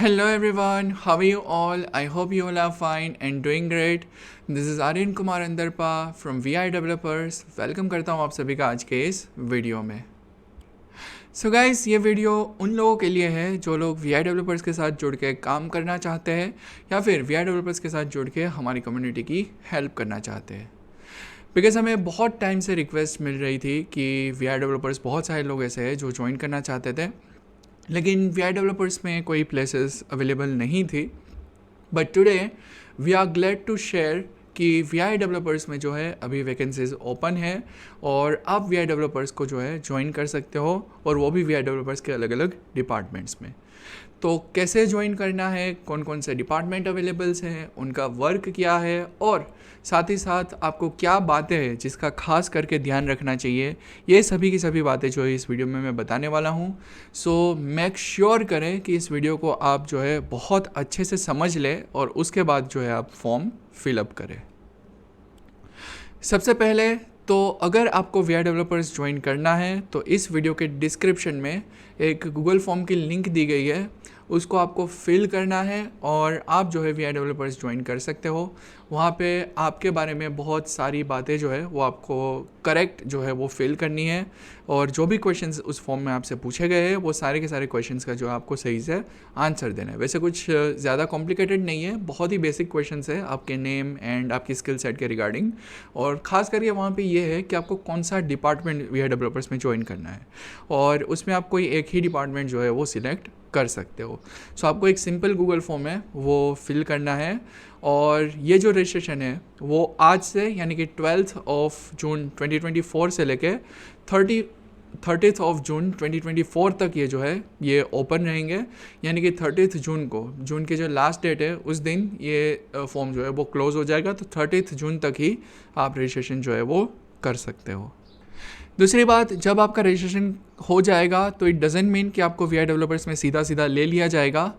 Hello everyone, how are you all? I hope you all are fine and doing great. This is Aryan Kumar अंदरपा from VI Developers. Welcome करता हूँ आप सभी का आज के इस वीडियो में. So guys, ये वीडियो उन लोगों के लिए है जो लोग VI Developers के साथ जुड़ के काम करना चाहते हैं या फिर VI Developers के साथ जुड़ के हमारी कम्युनिटी की हेल्प करना चाहते हैं. बिकॉज हमें बहुत टाइम से रिक्वेस्ट मिल रही थी कि VI Developers बहुत सारे लोग ऐसे हैं जो ज्वाइन करना चाहते थे, लेकिन VI Developers में कोई प्लेसेस अवेलेबल नहीं थी. But today we are glad to share कि VI Developers में जो है अभी वैकेंसीज ओपन है और आप VI Developers को जो है ज्वाइन कर सकते हो, और वो भी VI Developers के अलग अलग डिपार्टमेंट्स में. तो कैसे ज्वाइन करना है, कौन कौन से डिपार्टमेंट अवेलेबल्स हैं, उनका वर्क क्या है, और साथ ही साथ आपको क्या बातें हैं जिसका खास करके ध्यान रखना चाहिए, ये सभी की सभी बातें जो है इस वीडियो में मैं बताने वाला हूँ. सो मेक श्योर करें कि इस वीडियो को आप जो है बहुत अच्छे से समझ लें और उसके बाद जो है आप फॉर्म फिलअप करें. सबसे पहले तो अगर आपको VI Developers ज्वाइन करना है तो इस वीडियो के डिस्क्रिप्शन में एक गूगल फॉर्म की लिंक दी गई है, उसको आपको फिल करना है और आप जो है VI Developers ज्वाइन कर सकते हो. वहाँ पे आपके बारे में बहुत सारी बातें जो है वो आपको करेक्ट जो है वो फिल करनी है, और जो भी क्वेश्चंस उस फॉर्म में आपसे पूछे गए हैं वो सारे के सारे क्वेश्चंस का जो है आपको सही से आंसर देना है. वैसे कुछ ज़्यादा कॉम्प्लिकेटेड नहीं है, बहुत ही बेसिक क्वेश्चंस है आपके नेम एंड आपकी स्किल सेट के रिगार्डिंग. और ख़ास करके वहाँ पे ये है कि आपको कौन सा डिपार्टमेंट VI Developers में ज्वाइन करना है, और उसमें आप कोई एक ही डिपार्टमेंट जो है वो सिलेक्ट कर सकते हो. सो आपको एक सिंपल गूगल फॉर्म है वो फिल करना है, और ये जो रजिस्ट्रेशन है वो आज से यानी कि 12 जून 2024 से लेके 30 जून 2024 तक ये जो है ये ओपन रहेंगे. यानी कि 30 जून को, जून की जो लास्ट डेट है उस दिन ये फॉर्म जो है वो क्लोज़ हो जाएगा. तो 30 जून तक ही आप रजिस्ट्रेशन जो है वो कर सकते हो. दूसरी बात, जब आपका रजिस्ट्रेशन हो जाएगा तो इट डजेंट मीन कि आपको VI Developers में सीधा सीधा ले लिया जाएगा.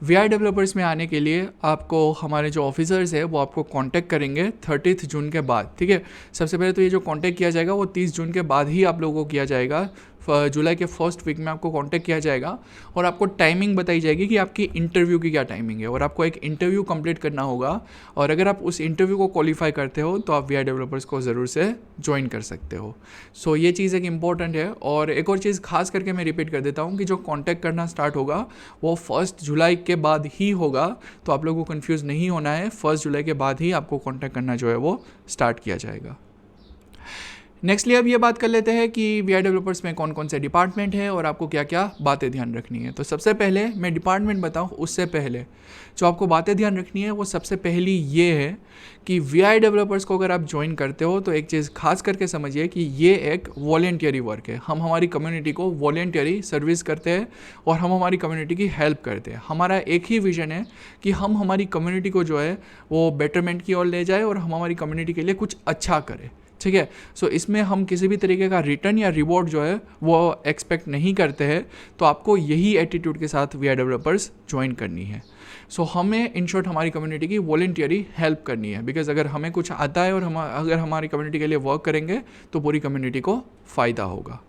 VI Developers में आने के लिए आपको हमारे जो ऑफिसर्स है वो आपको कांटेक्ट करेंगे 30 जून के बाद. ठीक है, सबसे पहले तो ये जो कांटेक्ट किया जाएगा वो 30 जून के बाद ही आप लोगों को किया जाएगा. जुलाई के फर्स्ट वीक में आपको कांटेक्ट किया जाएगा और आपको टाइमिंग बताई जाएगी कि आपकी इंटरव्यू की क्या टाइमिंग है, और आपको एक इंटरव्यू कंप्लीट करना होगा. और अगर आप उस इंटरव्यू को क्वालिफाई करते हो तो आप VI Developers को ज़रूर से ज्वाइन कर सकते हो. सो ये चीज़ एक इम्पॉर्टेंट है. और एक और चीज़ खास करके मैं रिपीट कर देता हूँ कि जो कांटेक्ट करना स्टार्ट होगा वो 1 जुलाई के बाद ही होगा. तो आप लोगों को कन्फ्यूज़ नहीं होना है, 1 जुलाई के बाद ही आपको कांटेक्ट करना जो है वो स्टार्ट किया जाएगा. नेक्स्टली अब ये बात कर लेते हैं कि VI Developers में कौन कौन से डिपार्टमेंट हैं और आपको क्या क्या बातें ध्यान रखनी है. तो सबसे पहले मैं डिपार्टमेंट बताऊँ उससे पहले जो आपको बातें ध्यान रखनी है वो सबसे पहली ये है कि VI Developers को अगर आप ज्वाइन करते हो तो एक चीज़ खास करके समझिए कि ये एक वॉलेंटियरी वर्क है. हम हमारी कम्युनिटी को वॉलेंटियरी सर्विस करते हैं और हम हमारी कम्युनिटी की हेल्प करते हैं. हमारा एक ही विजन है कि हम हमारी कम्युनिटी को जो है वो बेटरमेंट की ओर ले जाए और हम हमारी कम्युनिटी के लिए कुछ अच्छा करें. ठीक है, सो इसमें हम किसी भी तरीके का रिटर्न या रिवॉर्ड जो है वो एक्सपेक्ट नहीं करते हैं. तो आपको यही एटीट्यूड के साथ VI Developers ज्वाइन करनी है. सो हमें इन शॉर्ट हमारी कम्युनिटी की वॉलेंटियरी हेल्प करनी है, बिकॉज अगर हमें कुछ आता है और हम अगर हमारी कम्युनिटी के लिए वर्क करेंगे तो पूरी कम्युनिटी को फ़ायदा होगा.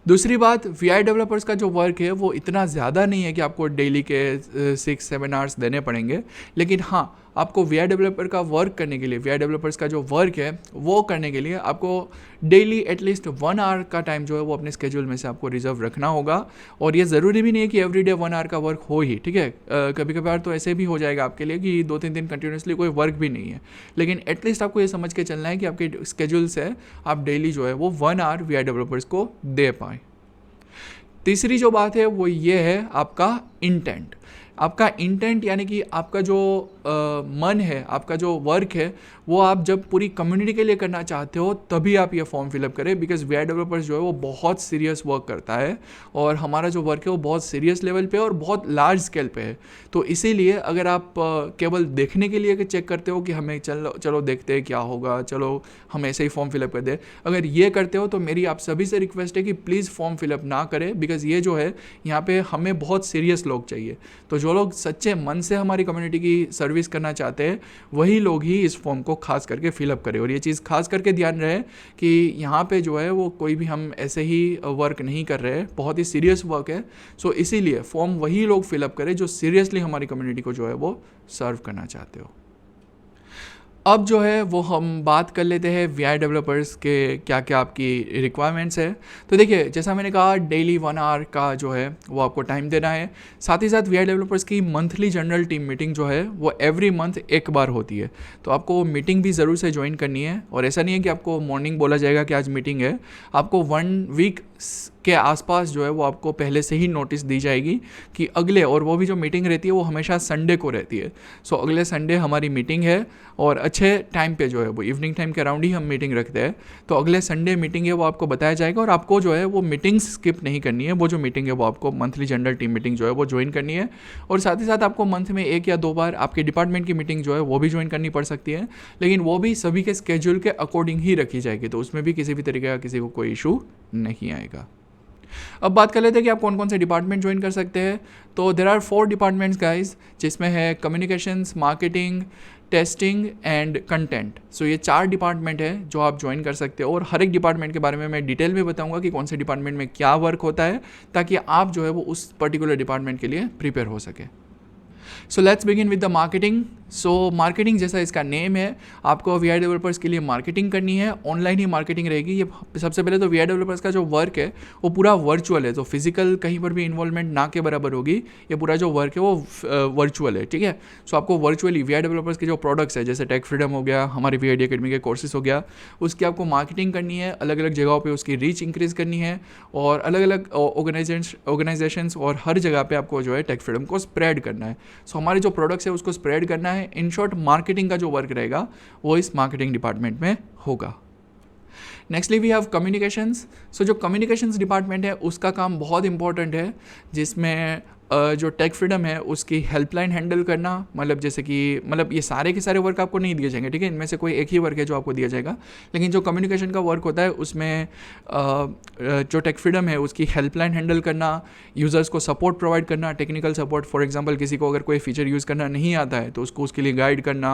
दूसरी बात, VI Developers का जो वर्क है वो इतना ज़्यादा नहीं है कि आपको डेली के 6-7 आवर्स देने पड़ेंगे. लेकिन हाँ, आपको VI Developer का वर्क करने के लिए, VI Developers का जो वर्क है वो करने के लिए आपको डेली एटलीस्ट 1 आवर का टाइम जो है वो अपने स्केड्यूल में से आपको रिजर्व रखना होगा. और ये ज़रूरी भी नहीं है कि एवरीडे 1 आवर का वर्क हो ही. ठीक है, कभी कभार तो ऐसे भी हो जाएगा आपके लिए कि 2-3 दिन कंटिन्यूसली कोई वर्क भी नहीं है. लेकिन एटलीस्ट आपको ये समझ के चलना है कि आपके स्केड्यूल से आप डेली जो है वो 1 आवर VI Developers को दे पाएँ. तीसरी जो बात है वो ये है आपका इंटेंट. आपका इंटेंट यानी कि आपका जो मन है, आपका जो वर्क है वो आप जब पूरी कम्युनिटी के लिए करना चाहते हो तभी आप ये फॉर्म फिलअप करें. बिकॉज VI Developers जो है वो बहुत सीरियस वर्क करता है और हमारा जो वर्क है वो बहुत सीरियस लेवल पे और बहुत लार्ज स्केल पे है. तो इसीलिए अगर आप केवल देखने के लिए चेक करते हो कि हमें चलो देखते हैं क्या होगा, चलो हम ऐसे ही फॉर्म फिलअप कर दे, अगर ये करते हो तो मेरी आप सभी से रिक्वेस्ट है कि प्लीज़ फॉर्म फिलअप ना करें. बिकॉज ये जो है यहाँ पे हमें बहुत सीरियस लोग चाहिए. तो जो लोग सच्चे मन से हमारी कम्युनिटी की सर्विस करना चाहते हैं वही लोग ही इस फॉर्म को खास करके फिलअप करें। और ये चीज़ खास करके ध्यान रहे कि यहाँ पे जो है वो कोई भी हम ऐसे ही वर्क नहीं कर रहे हैं, बहुत ही सीरियस वर्क है। सो इसीलिए फॉर्म वही लोग फिलअप करें जो सीरियसली हमारी कम्युनिटी को जो है वो सर्व करना चाहते हो। अब जो है वो हम बात कर लेते हैं VI डेवलपर्स के क्या क्या आपकी रिक्वायरमेंट्स है। तो देखिए, जैसा मैंने कहा, डेली 1 आवर का जो है वो आपको टाइम देना है। साथ ही साथ VI डेवलपर्स की मंथली जनरल टीम मीटिंग जो है वो एवरी मंथ एक बार होती है, तो आपको मीटिंग भी ज़रूर से ज्वाइन करनी है। और ऐसा नहीं है कि आपको मॉर्निंग बोला जाएगा कि आज मीटिंग है, आपको 1 वीक के आसपास जो है वो आपको पहले से ही नोटिस दी जाएगी कि अगले, और वो भी जो मीटिंग रहती है वो हमेशा संडे को रहती है। सो अगले संडे हमारी मीटिंग है और अच्छे टाइम पे जो है वो इवनिंग टाइम के अराउंड ही हम मीटिंग रखते हैं। तो अगले संडे मीटिंग है वो आपको बताया जाएगा और आपको जो है वो मीटिंग्स स्किप नहीं करनी है। वो जो मीटिंग है वो आपको मंथली जनरल टीम मीटिंग जो है वो ज्वाइन करनी है। और साथ ही साथ आपको मंथ में 1 या 2 बार आपके डिपार्टमेंट की मीटिंग जो है वो भी ज्वाइन करनी पड़ सकती है, लेकिन वो भी सभी के स्केड्यूल के अकॉर्डिंग ही रखी जाएगी, तो उसमें भी किसी भी तरीके का किसी को कोई इशू नहीं आएगा। अब बात कर लेते हैं कि आप कौन कौन से डिपार्टमेंट ज्वाइन कर सकते हैं। तो देर आर 4 डिपार्टमेंट्स गाइज, जिसमें है communications, marketing, testing and content. So ये 4 डिपार्टमेंट है जो आप ज्वाइन कर सकते हो, और हर एक डिपार्टमेंट के बारे में मैं डिटेल में बताऊंगा कि कौन से डिपार्टमेंट में क्या वर्क होता है, ताकि आप जो है वो उस पर्टिकुलर डिपार्टमेंट के लिए प्रिपेयर हो सके। So let's begin with the marketing. So marketing, जैसा इसका नेम है, आपको VI डेवलपर्स के लिए मार्केटिंग करनी है। ऑनलाइन ही मार्केटिंग रहेगी। ये सबसे पहले तो VI डेवलपर्स का जो वर्क है वो पूरा वर्चुअल है, तो फिजिकल कहीं पर भी इन्वॉल्वमेंट ना के बराबर होगी। ये पूरा जो वर्क है वो वर्चुअल है, ठीक है। सो आपको वर्चुअली VI डेवलपर्स के जो प्रोडक्ट्स है, जैसे टेक फ्रीडम हो गया, हमारे VID अकेडमी के कोर्सेज हो गया, उसकी आपको मार्केटिंग करनी है, अलग अलग जगहों पर उसकी रीच इंक्रीज़ करनी है, और अलग अलग ऑर्गेनाइजेशंस और हर जगह पे आपको जो है टेक फ्रीडम को स्प्रेड करना है। सो हमारे जो प्रोडक्ट्स है उसको स्प्रेड करना है। इन शॉर्ट, मार्केटिंग का जो वर्क रहेगा वो इस मार्केटिंग डिपार्टमेंट में होगा। Nextly we have communications. So जो कम्युनिकेशंस डिपार्टमेंट है उसका काम बहुत इंपॉर्टेंट है, जिसमें जो टेक फ्रीडम है उसकी हेल्पलाइन हैंडल करना, मतलब जैसे कि ये सारे के सारे वर्क आपको नहीं दिए जाएंगे, ठीक है। इनमें से कोई एक ही वर्क है जो आपको दिया जाएगा, लेकिन जो कम्युनिकेशन का वर्क होता है उसमें जो टेक फ्रीडम है उसकी हेल्पलाइन हैंडल करना, यूज़र्स को सपोर्ट प्रोवाइड करना, टेक्निकल सपोर्ट। फॉर एग्जांपल, किसी को अगर कोई फीचर यूज़ करना नहीं आता है तो उसको उसके लिए गाइड करना।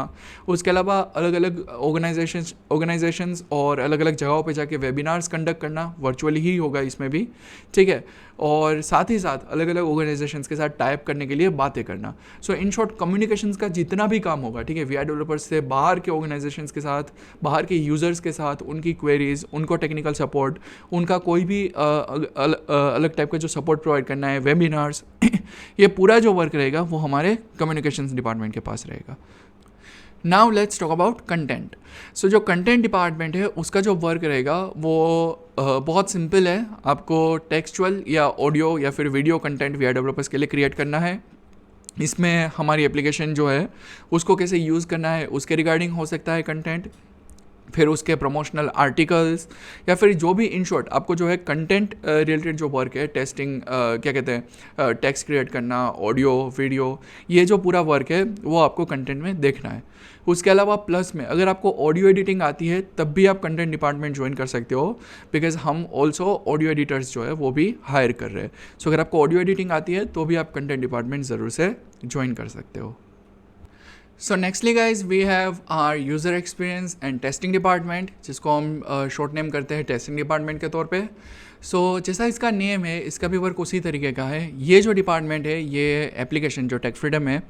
उसके अलावा अलग अलग ऑर्गेनाइजेशंस और अलग अलग जगहों पे जाके वेबिनार्स कंडक्ट करना, वर्चुअली ही होगा इसमें भी, ठीक है। और साथ ही साथ अलग अलग ऑर्गेनाइजेशंस के साथ टाइप करने के लिए बातें करना। सो इन शॉर्ट, कम्युनिकेशंस का जितना भी काम होगा, ठीक है, VI डेवलपर्स से बाहर के ऑर्गेनाइजेशंस के साथ, बाहर के यूज़र्स के साथ, उनकी क्वेरीज, उनको टेक्निकल सपोर्ट, उनका कोई भी अलग टाइप का जो सपोर्ट प्रोवाइड करना है, वेबिनार्स ये पूरा जो वर्क रहेगा वो हमारे कम्युनिकेशंस डिपार्टमेंट के पास रहेगा। Now let's talk about content. So जो कंटेंट डिपार्टमेंट है उसका जो वर्क रहेगा वो बहुत सिंपल है। आपको टेक्सचुअल या ऑडियो या फिर वीडियो कंटेंट VI डेवलपर्स के लिए क्रिएट करना है। इसमें हमारी एप्लीकेशन जो है उसको कैसे यूज़ करना है उसके रिगार्डिंग हो सकता है कंटेंट, फिर उसके प्रमोशनल आर्टिकल्स, या फिर जो भी इन शॉर्ट आपको जो है कंटेंट रिलेटेड जो वर्क है, टेस्टिंग, क्या कहते हैं, टेक्स्ट क्रिएट करना, ऑडियो, वीडियो, ये जो पूरा वर्क है वो आपको कंटेंट में देखना है। उसके अलावा प्लस में अगर आपको ऑडियो एडिटिंग आती है तब भी आप कंटेंट डिपार्टमेंट ज्वाइन कर सकते हो, बिकॉज हम ऑल्सो ऑडियो एडिटर्स जो है वो भी हायर कर रहे हैं। सो अगर आपको ऑडियो एडिटिंग आती है तो भी आप कंटेंट डिपार्टमेंट ज़रूर से ज्वाइन कर सकते हो। So nextly guys, we have our user experience and testing department, जिसको हम शॉर्ट नेम करते हैं टेस्टिंग डिपार्टमेंट के तौर पे। सो जैसा इसका नेम है इसका भी वर्क उसी तरीके का है। ये जो डिपार्टमेंट है, ये एप्लीकेशन जो टेक फ्रीडम है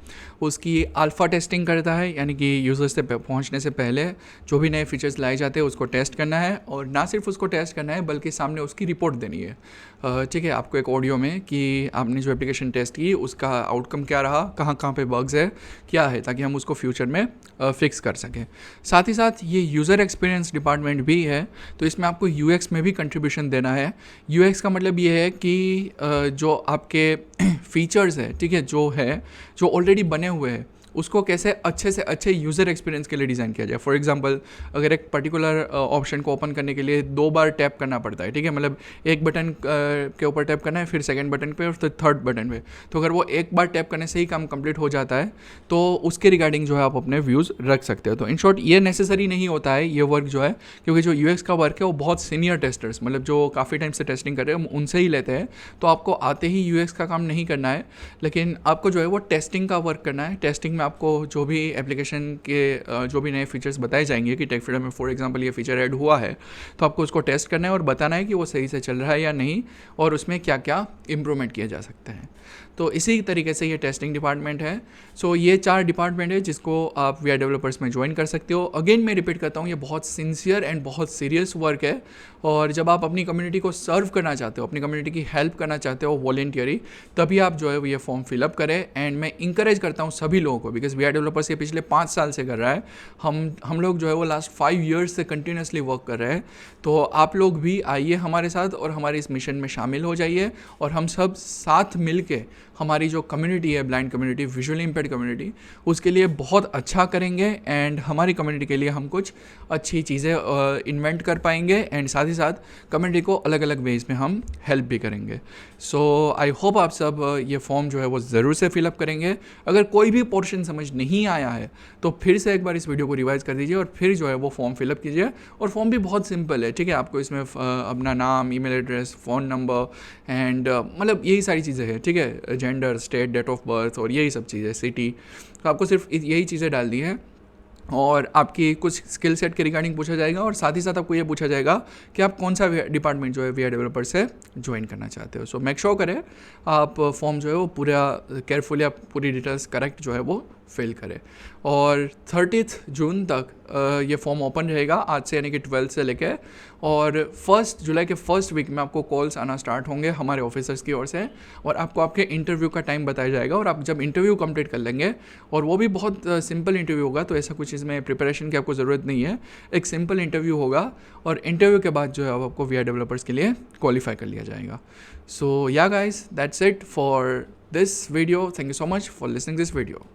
उसकी अल्फ़ा टेस्टिंग करता है, यानी कि यूज़र्स से पहुंचने से पहले जो भी नए फीचर्स लाए जाते हैं उसको टेस्ट करना है, और ना सिर्फ उसको टेस्ट करना है बल्कि सामने उसकी रिपोर्ट देनी है, ठीक है, आपको एक ऑडियो में कि आपने जो एप्लीकेशन टेस्ट की उसका आउटकम क्या रहा, कहाँ कहाँ पे बग्स है, क्या है, ताकि हम उसको फ्यूचर में फिक्स कर सकें। साथ ही साथ ये यूज़र एक्सपीरियंस डिपार्टमेंट भी है, तो इसमें आपको UX में भी कंट्रीब्यूशन देना है। UX का मतलब ये है कि जो आपके फीचर्स है, ठीक है, जो ऑलरेडी बने हुए हैं उसको कैसे अच्छे से अच्छे यूज़र एक्सपीरियंस के लिए डिज़ाइन किया जाए। फॉर एग्जांपल अगर एक पर्टिकुलर ऑप्शन को ओपन करने के लिए 2 बार टैप करना पड़ता है, ठीक है, मतलब एक बटन के ऊपर टैप करना है, फिर सेकंड बटन पे और फिर थर्ड बटन पे, तो अगर वो एक बार टैप करने से ही काम कंप्लीट हो जाता है तो उसके रिगार्डिंग जो है आप अपने व्यूज़ रख सकते हो। तो इन शॉर्ट ये नेसेसरी नहीं होता है ये वर्क जो है, क्योंकि जो यूएक्स का वर्क है वो बहुत सीनियर टेस्टर्स, मतलब जो काफ़ी टाइम से टेस्टिंग कर रहे हैं उनसे ही लेते हैं। तो आपको आते ही यूएक्स का काम नहीं करना है, लेकिन आपको जो है वो टेस्टिंग का वर्क करना है। टेस्टिंग में आपको जो भी एप्लीकेशन के जो भी नए फीचर्स बताए जाएंगे कि टेकफीडर में फॉर एग्जांपल ये फीचर ऐड हुआ है, तो आपको उसको टेस्ट करना है और बताना है कि वो सही से चल रहा है या नहीं और उसमें क्या क्या इम्प्रूवमेंट किए जा सकते हैं। तो इसी तरीके से ये टेस्टिंग डिपार्टमेंट है। सो ये 4 डिपार्टमेंट है जिसको आप वी आर डेवलपर्स में ज्वाइन कर सकते हो। अगेन मैं रिपीट करता हूँ, ये बहुत सिंसियर एंड बहुत सीरियस वर्क है, और जब आप अपनी कम्युनिटी को सर्व करना चाहते हो, अपनी कम्युनिटी की हेल्प करना चाहते हो वॉलेंटियरी, तभी आप जो है ये फॉर्म फिलअप करें। एंड मैं इंकरेज करता हूँ सभी लोगों को, बिकॉज वी आर डेवलपर्स ये पिछले 5 साल से कर रहा है, हम लोग जो है वो लास्ट 5 ईयर्स से कंटिन्यूसली वर्क कर रहे हैं। तो आप लोग भी आइए हमारे साथ और हमारे इस मिशन में शामिल हो जाइए, और हम सब साथ मिल के हमारी जो कम्युनिटी है, blind community, visually impaired community, उसके लिए बहुत अच्छा करेंगे। एंड हमारी कम्युनिटी के लिए हम कुछ अच्छी चीज़ें इन्वेंट कर पाएंगे, एंड साथ ही साथ कम्युनिटी को अलग अलग वेज में हम हेल्प भी करेंगे। सो आई होप आप सब ये फॉर्म जो है वो ज़रूर से फिलअप करेंगे। अगर कोई भी पोर्शन समझ नहीं आया है तो फिर से एक बार इस वीडियो को रिवाइज कर दीजिए और फिर जो है वो फॉर्म फिलअप कीजिए। और फॉर्म भी बहुत सिंपल है, ठीक है, आपको इसमें अपना नाम, email address, phone number and मतलब यही सारी चीज़ें हैं, ठीक है, gender, state, date of birth और यही सब चीज़ें, सिटी, तो आपको सिर्फ यही चीज़ें डाल दी है और आपकी कुछ स्किल सेट के रिगार्डिंग पूछा जाएगा, और साथ ही साथ आपको ये पूछा जाएगा कि आप कौन सा डिपार्टमेंट जो है वी आर डेवलपर से ज्वाइन करना चाहते हो। सो मेक श्योर करें आप फॉर्म जो है वो पूरा केयरफुली आप पूरी डिटेल्स करेक्ट जो है वो फिल करें। और 30 जून तक ये फॉर्म ओपन रहेगा, आज से यानी कि 12 से लेके, और 1 जुलाई के फर्स्ट वीक में आपको कॉल्स आना स्टार्ट होंगे हमारे ऑफिसर्स की ओर से, और आपको आपके इंटरव्यू का टाइम बताया जाएगा। और आप जब इंटरव्यू कंप्लीट कर लेंगे, और वो भी बहुत सिंपल इंटरव्यू होगा, तो ऐसा कुछ इसमें प्रिपरेशन की आपको ज़रूरत नहीं है, एक सिंपल इंटरव्यू होगा, और इंटरव्यू के बाद जो है आपको वी आर डेवलपर्स के लिए क्वालिफाई कर लिया जाएगा। सो yeah guys, that's it for this video. Thank you so much for listening this video.